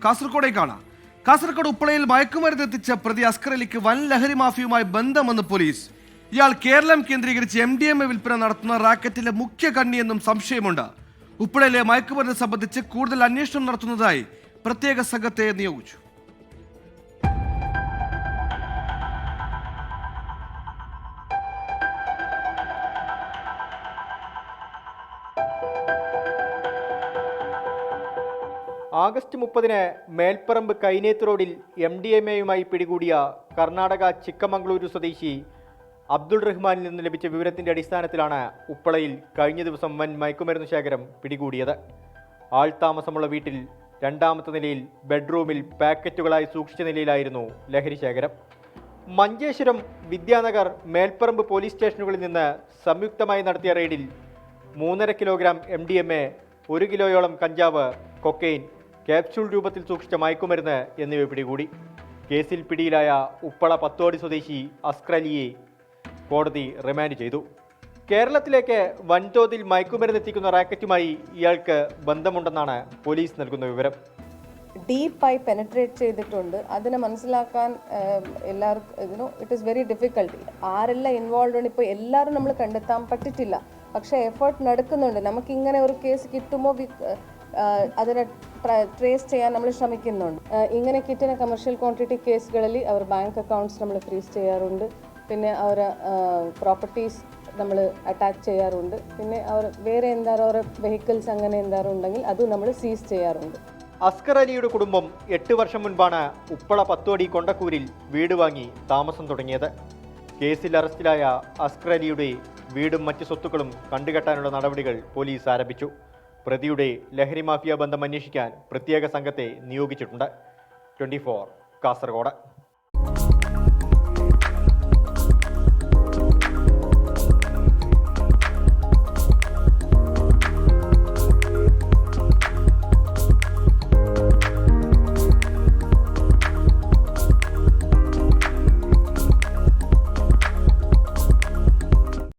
കാസർഗോഡേക്കാണ്. കാസർഗോഡ് ഉപ്പളയിൽ മയക്കുമരുന്ന് എത്തിച്ച പ്രതി അസ്കർ അലിക്ക് വൻ ലഹരി മാഫിയുമായി ബന്ധമെന്ന് പോലീസ്. ഇയാൾ കേരളം കേന്ദ്രീകരിച്ച് MDMA വിൽപ്പന നടത്തുന്ന റാക്കറ്റിലെ മുഖ്യ കണ്ണിയെന്നും സംശയമുണ്ട്. ഉപ്പളയിലെ മയക്കുമരുന്ന് സംബന്ധിച്ച് കൂടുതൽ അന്വേഷണം നടത്തുന്നതായി പ്രത്യേക സംഘത്തെ നിയോഗിച്ചു. ആഗസ്റ്റ് 30 മേൽപ്പറമ്പ് കൈനേത്ത് റോഡിൽ MDMAയുമായി പിടികൂടിയ കർണാടക ചിക്കമംഗളൂരു സ്വദേശി അബ്ദുൾ റഹ്മാനിൽ നിന്ന് ലഭിച്ച വിവരത്തിന്റെ അടിസ്ഥാനത്തിലാണ് ഉപ്പളയിൽ കഴിഞ്ഞ ദിവസം വൻ മയക്കുമരുന്ന് ശേഖരം പിടികൂടിയത്. ആൾതാമസമുള്ള വീട്ടിൽ രണ്ടാമത്തെ നിലയിൽ ബെഡ്റൂമിൽ പാക്കറ്റുകളായി സൂക്ഷിച്ച നിലയിലായിരുന്നു ലഹരി ശേഖരം. മഞ്ചേശ്വരം, വിദ്യാനഗർ, മേൽപ്പറമ്പ് പോലീസ് സ്റ്റേഷനുകളിൽ നിന്ന് സംയുക്തമായി നടത്തിയ റെയ്ഡിൽ 3.5 കിലോഗ്രാം MDMA, 1 കിലോയോളം കഞ്ചാവ്, കൊക്കെയിൻ, ക്യാപ്സ്യൂൾ രൂപത്തിൽ സൂക്ഷിച്ച മയക്കുമരുന്ന് എന്നിവ പിടികൂടി. കേസിൽ പിടിയിലായ ഉപ്പള പത്തോടി സ്വദേശി അസ്കർ അലിയെ കോടതി റിമാൻഡ് ചെയ്തു. കേരളത്തിലേക്ക് വൻതോതിൽ മയക്കുമരുന്ന് എത്തിക്കുന്ന റാക്കറ്റുമായി ഇയാൾക്ക് ബന്ധമുണ്ടെന്നാണ് പോലീസ് നൽകുന്ന വിവരം. ഡീപ്പായി പെനട്രേറ്റ് ചെയ്തിട്ടുണ്ട്. അതിനെ മനസ്സിലാക്കാൻ എല്ലാവർക്കും ഇറ്റ് ഈസ് വെരി ഡിഫിക്കൽട്ട്. ആരെല്ലാം ഇൻവോൾവ് ആണ് ഇപ്പോൾ എല്ലാവരും നമ്മൾ കണ്ടെത്താൻ പറ്റിയിട്ടില്ല. പക്ഷേ എഫേർട്ട് നടക്കുന്നുണ്ട്. നമുക്കിങ്ങനെ ഒരു കേസ് കിട്ടുമ്പോൾ അതിനെ ട്രേസ് ചെയ്യാൻ നമ്മൾ ശ്രമിക്കുന്നുണ്ട്. ഇങ്ങനെ കിട്ടുന്ന കമേഴ്ഷ്യൽ ക്വാണ്ടിറ്റി കേസുകളിൽ അവർ ബാങ്ക് അക്കൗണ്ട്സ് നമ്മൾ ഫ്രീസ് ചെയ്യാറുണ്ട്. പിന്നെ അവർ പ്രോപ്പർട്ടീസ് നമ്മൾ അറ്റാച്ച് ചെയ്യാറുണ്ട്. പിന്നെ അവർ വേറെ എന്തായാലും അവരുടെ വെഹിക്കിൾസ് അങ്ങനെ എന്തായാലും ഉണ്ടെങ്കിൽ അതും നമ്മൾ സീസ് ചെയ്യാറുണ്ട്. അസ്കർ അലിയുടെ കുടുംബം 8 വർഷം മുൻപാണ് ഉപ്പള പത്തോടി കൊണ്ടക്കൂരിൽ വീട് വാങ്ങി താമസം തുടങ്ങിയത്. കേസിൽ അറസ്റ്റിലായ അസ്കർ അലിയുടെ വീടും മറ്റ് സ്വത്തുക്കളും കണ്ടുകെട്ടാനുള്ള നടപടികൾ പോലീസ് ആരംഭിച്ചു. പ്രതിയുടെ ലഹരി മാഫിയ ബന്ധം അന്വേഷിക്കാൻ പ്രത്യേക സംഘത്തെ നിയോഗിച്ചിട്ടുണ്ട്. 24 കാസർഗോഡ്.